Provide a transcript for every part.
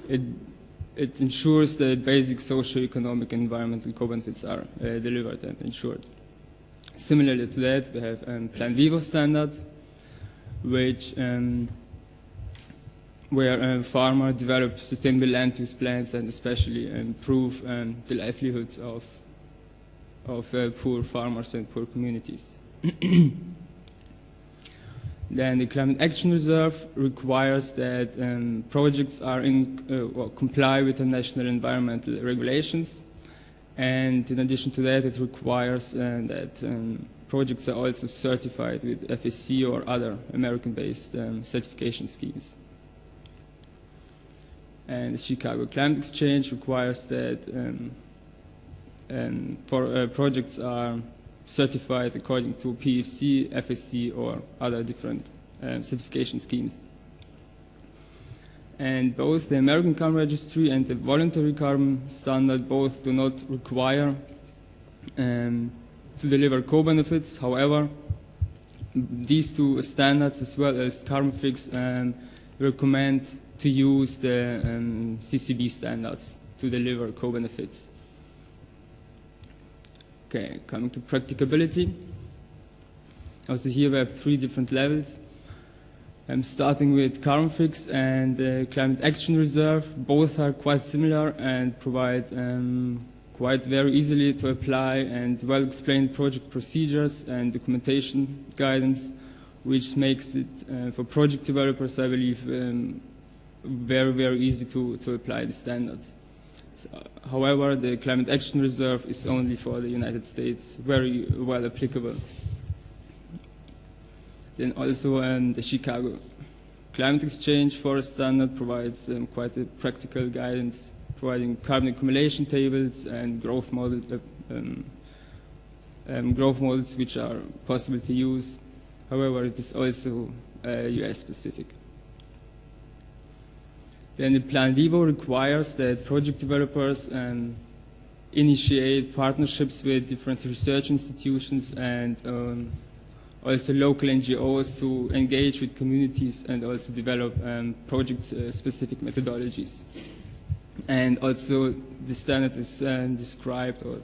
it ensures that basic socio-economic and environmental co-benefits are delivered and ensured. Similarly to that, we have Plan Vivo standards, which where farmers develop sustainable land use plans and especially improve the livelihoods of poor farmers and poor communities. Then the Climate Action Reserve requires that projects are comply with the national environmental regulations, and in addition to that, it requires that projects are also certified with FSC or other American-based certification schemes. And the Chicago Climate Exchange requires that projects are certified according to PEFC, FSC, or other different certification schemes. And both the American Carbon Registry and the Voluntary Carbon Standard both do not require to deliver co-benefits. However, these two standards, as well as Carbon Fix, recommend to use the CCB standards to deliver co-benefits. Okay, coming to practicability. Also here we have 3 different levels. Starting with Carbon Fix and the Climate Action Reserve. Both are quite similar and provide quite very easily to apply and well-explained project procedures and documentation guidance, which makes it, for project developers, I believe, very, very easy to apply the standards. However, the Climate Action Reserve is only for the United States, very well applicable. Then also the Chicago Climate Exchange Forest Standard provides quite a practical guidance, providing carbon accumulation tables and growth models which are possible to use. However, it is also US specific. Then the Plan Vivo requires that project developers initiate partnerships with different research institutions and also local NGOs to engage with communities and also develop project-specific methodologies. And also the standard is described, or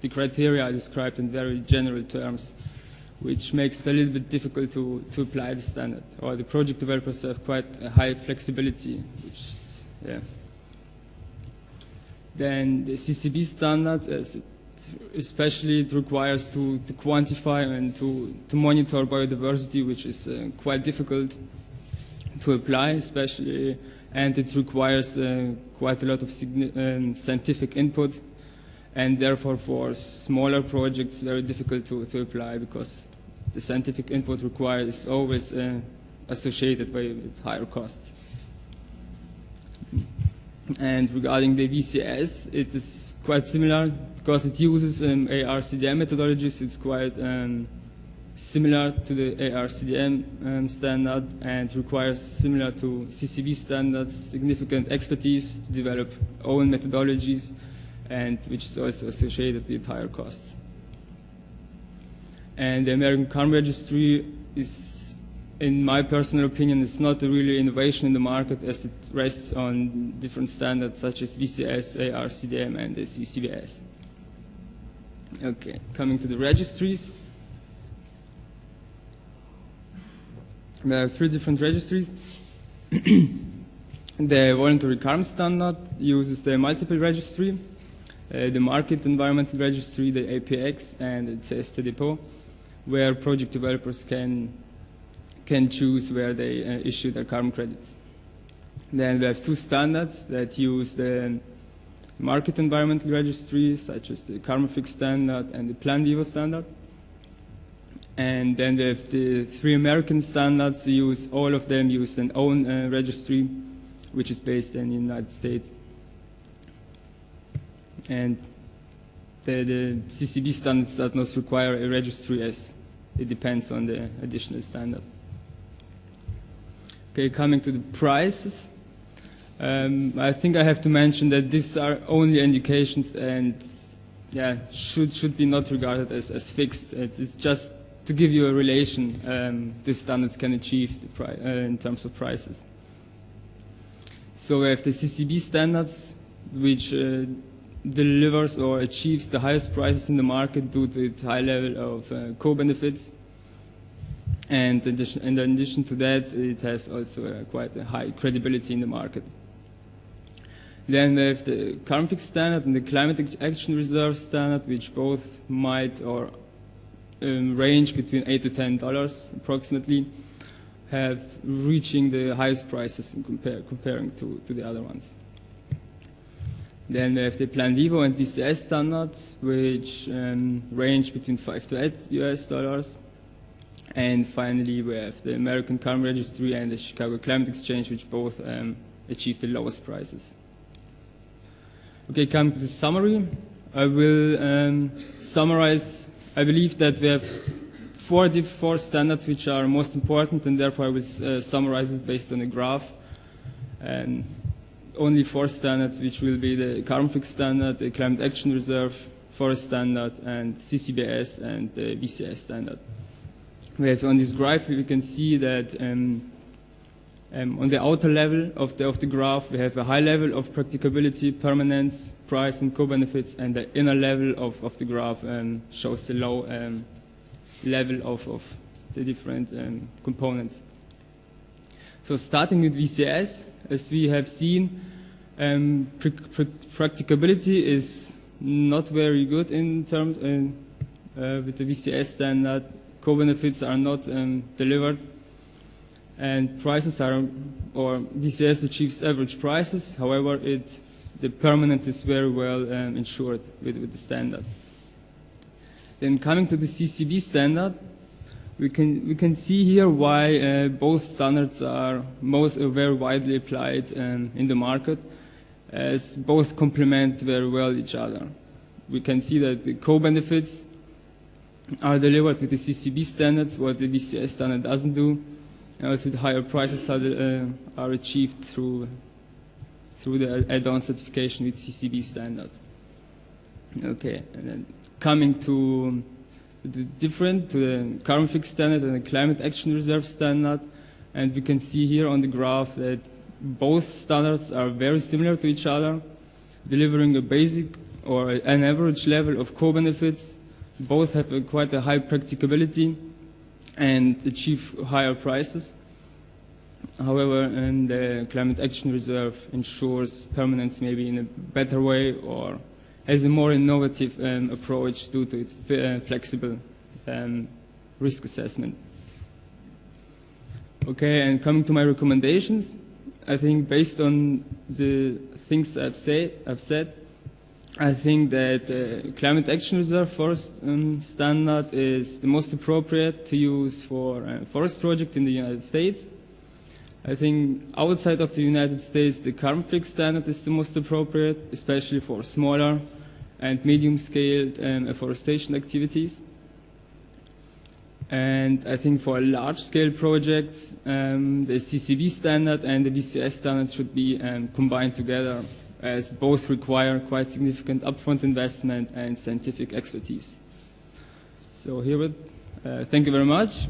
the criteria are described in very general terms, which makes it a little bit difficult to apply the standard. Or the project developers have quite a high flexibility, which is, yeah. Then the CCB standards, especially it requires to quantify and to monitor biodiversity, which is quite difficult to apply, especially, and it requires quite a lot of scientific input, and therefore for smaller projects very difficult to apply, because the scientific input required is always associated with higher costs. And regarding the VCS, it is quite similar because it uses ARCDM methodologies. It's quite similar to the ARCDM standard and requires, similar to CCB standards, significant expertise to develop own methodologies, and which is also associated with higher costs. And the American Carbon Registry is, in my personal opinion, it's not a really innovation in the market, as it rests on different standards such as VCS, ARCDM, and the CCBS. Okay, coming to the registries. There are 3 different registries. The Voluntary Carbon Standard uses the multiple registry, the Market Environmental Registry, the APX, and the CST Depot, where project developers can choose where they issue their carbon credits. Then we have 2 standards that use the Market Environmental Registry, such as the Carbon Fix standard and the Plan Vivo standard. And then we have the 3 American standards. All of them use an own registry, which is based in the United States. And the CCB standards does not require a registry, as it depends on the additional standard. Okay, coming to the prices. I think I have to mention that these are only indications and should be not regarded as fixed. It's just to give you a relation these standards can achieve in terms of prices. So we have the CCB standards, which delivers or achieves the highest prices in the market due to its high level of co-benefits. And in addition to that, it has also quite a high credibility in the market. Then we have the carbon fix standard and the climate action reserve standard, which both might or range between $8 to $10 approximately, have reaching the highest prices in comparing to the other ones. Then we have the Plan Vivo and VCS standards, which range between $5 to $8 US. And finally, we have the American Carbon Registry and the Chicago Climate Exchange, which both achieve the lowest prices. Okay, coming to the summary, I will summarize. I believe that we have four standards which are most important, and therefore I will summarize it based on a graph. And only 4 standards, which will be the carbon fix standard, the climate action reserve, forest standard, and CCBS and the VCS standard. We have on this graph, we can see that on the outer level of the graph, we have a high level of practicability, permanence, price, and co-benefits, and the inner level of the graph shows the low level of the different components. So starting with VCS, as we have seen, practicability is not very good in terms with the VCS standard. Co-benefits are not delivered, and prices are, or VCS achieves average prices. However, the permanence is very well ensured with the standard. Then coming to the CCB standard, we can see here why both standards are very widely applied in the market, as both complement very well each other. We can see that the co-benefits are delivered with the CCB standards, what the VCS standard doesn't do. And also the higher prices are achieved through the add-on certification with CCB standards. Okay, and then coming to the carbon fix standard and the climate action reserve standard, and we can see here on the graph that both standards are very similar to each other, delivering a basic or an average level of co-benefits. Both have quite a high practicability and achieve higher prices. However, the climate action reserve ensures permanence maybe in a better way or has a more innovative approach due to its flexible risk assessment. Okay, and coming to my recommendations, I think based on the things I've said, I think that the climate action reserve forest standard is the most appropriate to use for a forest project in the United States. I think outside of the United States, the carbon fix standard is the most appropriate, especially for smaller and medium-scaled afforestation activities. And I think for large-scale projects, the CCB standard and the VCS standard should be combined together, as both require quite significant upfront investment and scientific expertise. So herewith, thank you very much,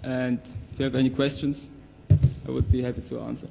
and if you have any questions, I would be happy to answer.